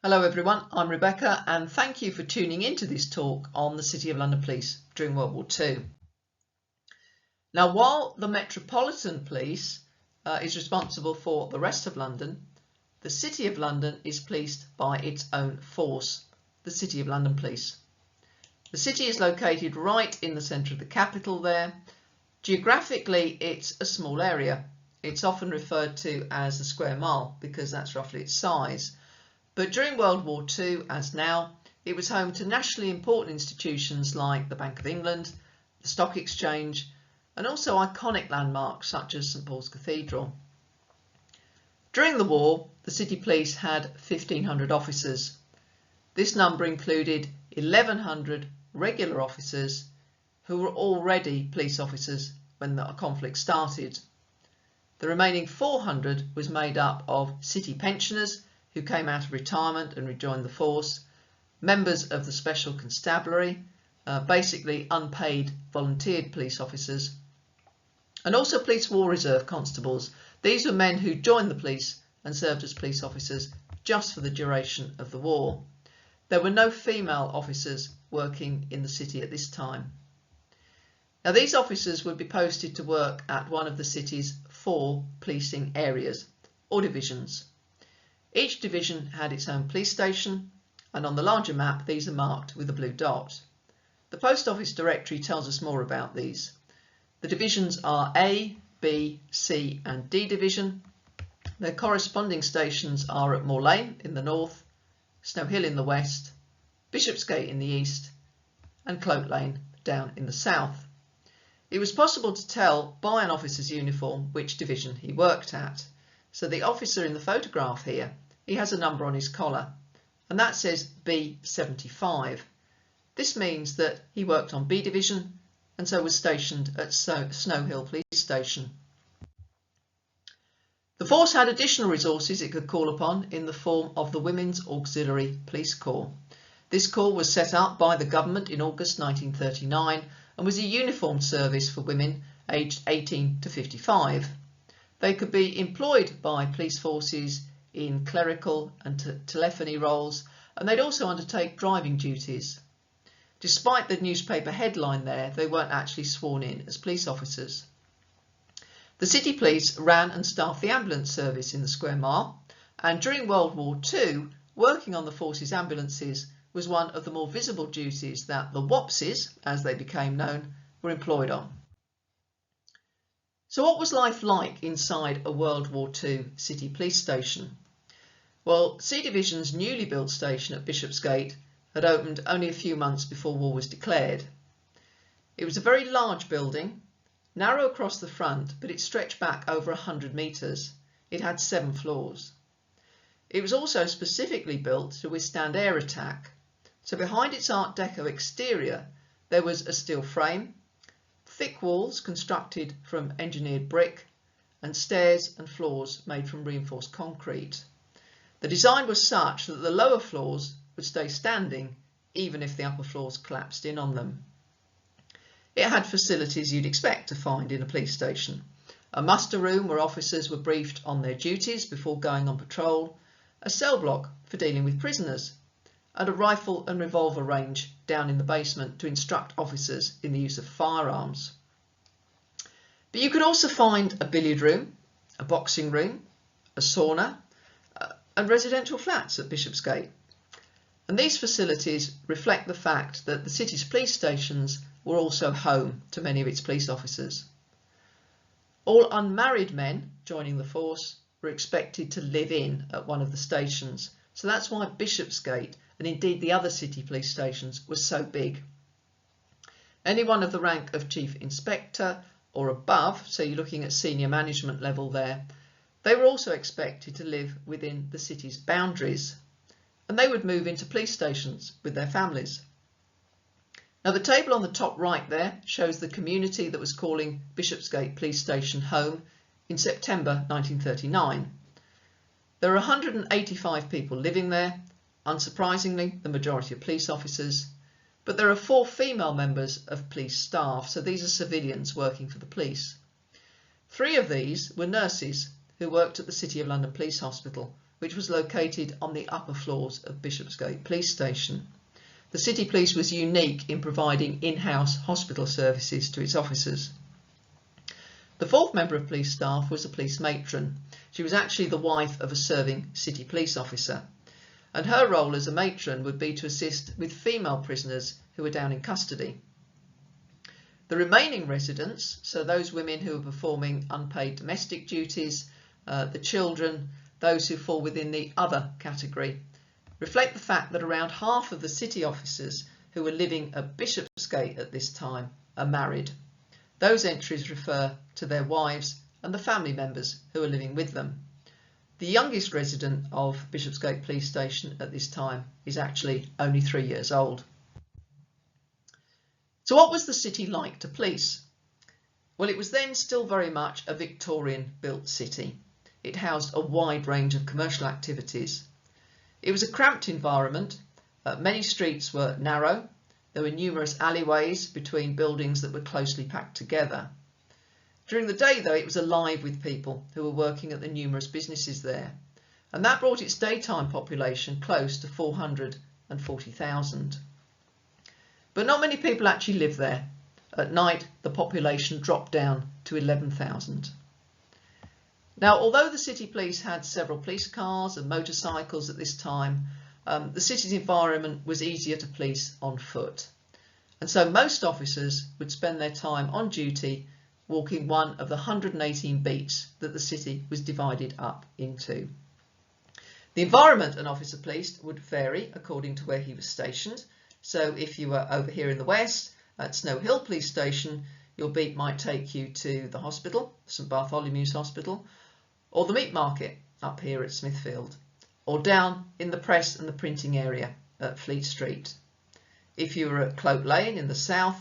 Hello everyone, I'm Rebecca and thank you for tuning into this talk on the City of London Police during World War II. Now, while the Metropolitan Police is responsible for the rest of London, the City of London is policed by its own force, the City of London Police. The city is located right in the centre of the capital there. Geographically, it's a small area. It's often referred to as the square mile because that's roughly its size. But during World War II, as now, it was home to nationally important institutions like the Bank of England, the Stock Exchange, and also iconic landmarks such as St Paul's Cathedral. During the war, the City Police had 1,500 officers. This number included 1,100 regular officers who were already police officers when the conflict started. The remaining 400 was made up of city pensioners who came out of retirement and rejoined the force, members of the Special Constabulary, basically unpaid volunteered police officers, and also Police War Reserve constables. These were men who joined the police and served as police officers just for the duration of the war. There were no female officers working in the city at this time. Now, these officers would be posted to work at one of the city's 4 policing areas or divisions. Each division had its own police station, and on the larger map these are marked with a blue dot. The Post Office Directory tells us more about these. The divisions are A, B, C and D Division. Their corresponding stations are at Moor Lane in the north, Snow Hill in the west, Bishopsgate in the east and Cloak Lane down in the south. It was possible to tell by an officer's uniform which division he worked at. So the officer in the photograph here, he has a number on his collar, and that says B75. This means that he worked on B Division and so was stationed at Snow Hill Police Station. The force had additional resources it could call upon in the form of the Women's Auxiliary Police Corps. This corps was set up by the government in August 1939 and was a uniformed service for women aged 18 to 55. They could be employed by police forces in clerical and telephony roles, and they'd also undertake driving duties. Despite the newspaper headline there, they weren't actually sworn in as police officers. The City Police ran and staffed the ambulance service in the square mile, and during World War II, working on the force's ambulances was one of the more visible duties that the WWIIs, as they became known, were employed on. So what was life like inside a World War II city police station? Well, C Division's newly built station at Bishopsgate had opened only a few months before war was declared. It was a very large building, narrow across the front, but it stretched back over 100 metres. It had 7 floors. It was also specifically built to withstand air attack. So behind its Art Deco exterior, there was a steel frame, thick walls constructed from engineered brick, and stairs and floors made from reinforced concrete. The design was such that the lower floors would stay standing even if the upper floors collapsed in on them. It had facilities you'd expect to find in a police station. A muster room where officers were briefed on their duties before going on patrol, a cell block for dealing with prisoners, and a rifle and revolver range down in the basement to instruct officers in the use of firearms. But you could also find a billiard room, a boxing room, a sauna, and residential flats at Bishopsgate. And these facilities reflect the fact that the city's police stations were also home to many of its police officers. All unmarried men joining the force were expected to live in at one of the stations. So that's why Bishopsgate, and indeed the other city police stations, was so big. Anyone of the rank of Chief Inspector or above, so you're looking at senior management level there, they were also expected to live within the city's boundaries, and they would move into police stations with their families. Now, the table on the top right there shows the community that was calling Bishopsgate Police Station home in September 1939. There are 185 people living there, unsurprisingly the majority are police officers, but there are 4 female members of police staff, so these are civilians working for the police. 3 of these were nurses who worked at the City of London Police Hospital, which was located on the upper floors of Bishopsgate Police Station. The City Police was unique in providing in-house hospital services to its officers. The fourth member of police staff was a police matron. She was actually the wife of a serving City Police officer, and her role as a matron would be to assist with female prisoners who were down in custody. The remaining residents, so those women who are performing unpaid domestic duties, the children, those who fall within the other category, reflect the fact that around half of the city officers who were living at Bishopsgate at this time are married. Those entries refer to their wives and the family members who are living with them. The youngest resident of Bishopsgate Police Station at this time is actually only 3 years old. So what was the city like to police? Well, it was then still very much a Victorian-built city. It housed a wide range of commercial activities. It was a cramped environment. Many streets were narrow. There were numerous alleyways between buildings that were closely packed together. During the day, though, it was alive with people who were working at the numerous businesses there, and that brought its daytime population close to 440,000. But not many people actually lived there. At night, the population dropped down to 11,000. Now, although the City Police had several police cars and motorcycles at this time, the city's environment was easier to police on foot. And so most officers would spend their time on duty walking one of the 118 beats that the city was divided up into. The environment an officer policed would vary according to where he was stationed. So if you were over here in the west at Snow Hill Police Station, your beat might take you to the hospital, St Bartholomew's Hospital, or the meat market up here at Smithfield, or down in the press and the printing area at Fleet Street. If you were at Cloak Lane in the south,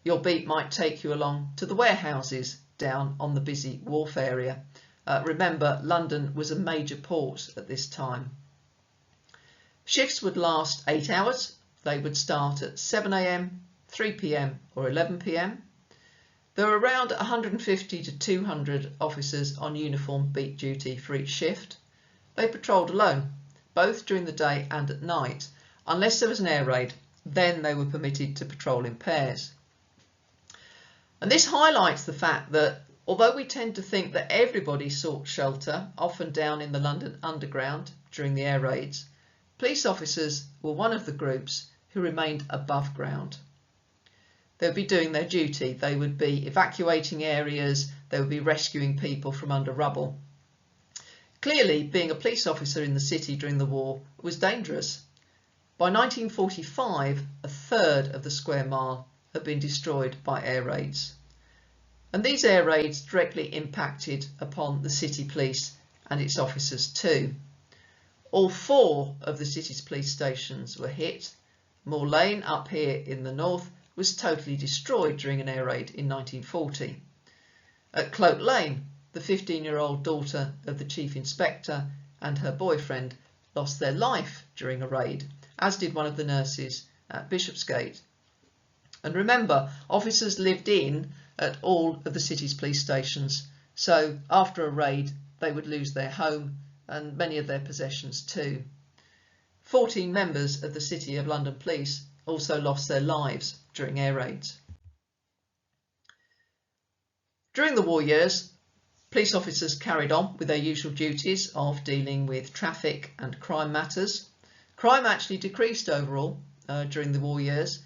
your beat might take you along to the warehouses down on the busy wharf area. Remember, London was a major port at this time. Shifts would last 8 hours. They would start at 7 AM, 3 PM or 11 PM. There were around 150 to 200 officers on uniform beat duty for each shift. They patrolled alone, both during the day and at night. Unless there was an air raid, then they were permitted to patrol in pairs. And this highlights the fact that although we tend to think that everybody sought shelter, often down in the London Underground during the air raids, police officers were one of the groups who remained above ground. They would be doing their duty. They would be evacuating areas. They would be rescuing people from under rubble. Clearly, being a police officer in the city during the war was dangerous. By 1945, a third of the square mile had been destroyed by air raids. And these air raids directly impacted upon the city police and its officers too. All 4 of the city's police stations were hit. Moor Lane up here in the north was totally destroyed during an air raid in 1940. At Cloak Lane, the 15-year-old daughter of the chief inspector and her boyfriend lost their life during a raid, as did one of the nurses at Bishopsgate. And remember, officers lived in at all of the city's police stations, so after a raid they would lose their home and many of their possessions too. 14 members of the City of London Police also lost their lives during air raids. During the war years, police officers carried on with their usual duties of dealing with traffic and crime matters. Crime actually decreased overall during the war years.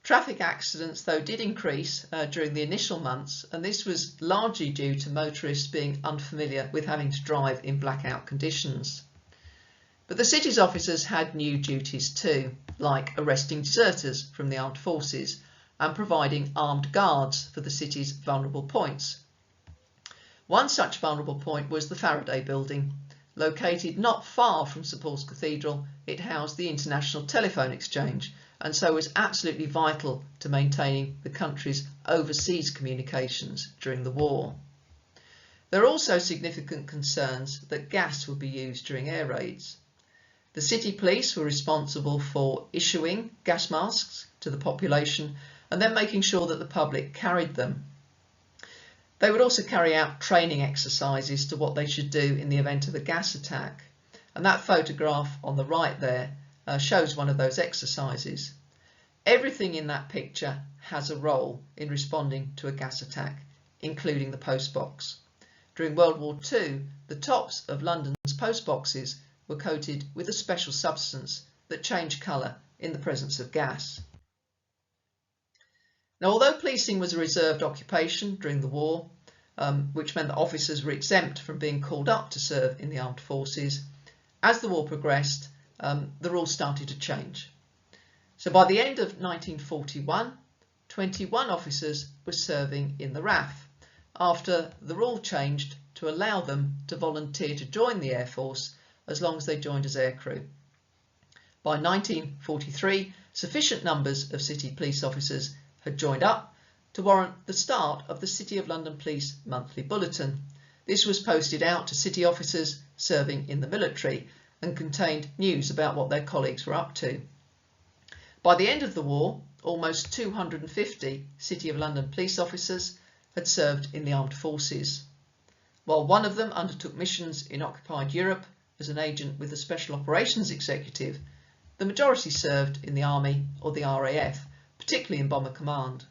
Traffic accidents, though, did increase during the initial months, and this was largely due to motorists being unfamiliar with having to drive in blackout conditions. But the city's officers had new duties too, like arresting deserters from the armed forces and providing armed guards for the city's vulnerable points. One such vulnerable point was the Faraday Building. Located not far from St Paul's Cathedral, it housed the International Telephone Exchange and so was absolutely vital to maintaining the country's overseas communications during the war. There are also significant concerns that gas would be used during air raids. The city police were responsible for issuing gas masks to the population and then making sure that the public carried them. They would also carry out training exercises to what they should do in the event of a gas attack. And that photograph on the right there shows one of those exercises. Everything in that picture has a role in responding to a gas attack, including the postbox. During World War II, the tops of London's postboxes were coated with a special substance that changed colour in the presence of gas. Now, although policing was a reserved occupation during the war, which meant that officers were exempt from being called up to serve in the armed forces, as the war progressed, the rules started to change. So by the end of 1941, 21 officers were serving in the RAF, after the rule changed to allow them to volunteer to join the Air Force as long as they joined as aircrew. By 1943, sufficient numbers of City police officers had joined up to warrant the start of the City of London Police Monthly Bulletin. This was posted out to City officers serving in the military and contained news about what their colleagues were up to. By the end of the war, almost 250 City of London police officers had served in the armed forces. While one of them undertook missions in occupied Europe as an agent with the Special Operations Executive, the majority served in the Army or the RAF, particularly in Bomber Command.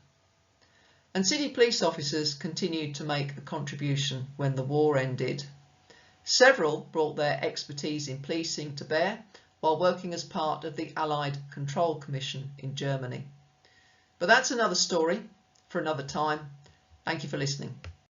And City police officers continued to make a contribution when the war ended. Several brought their expertise in policing to bear while working as part of the Allied Control Commission in Germany. But that's another story for another time. Thank you for listening.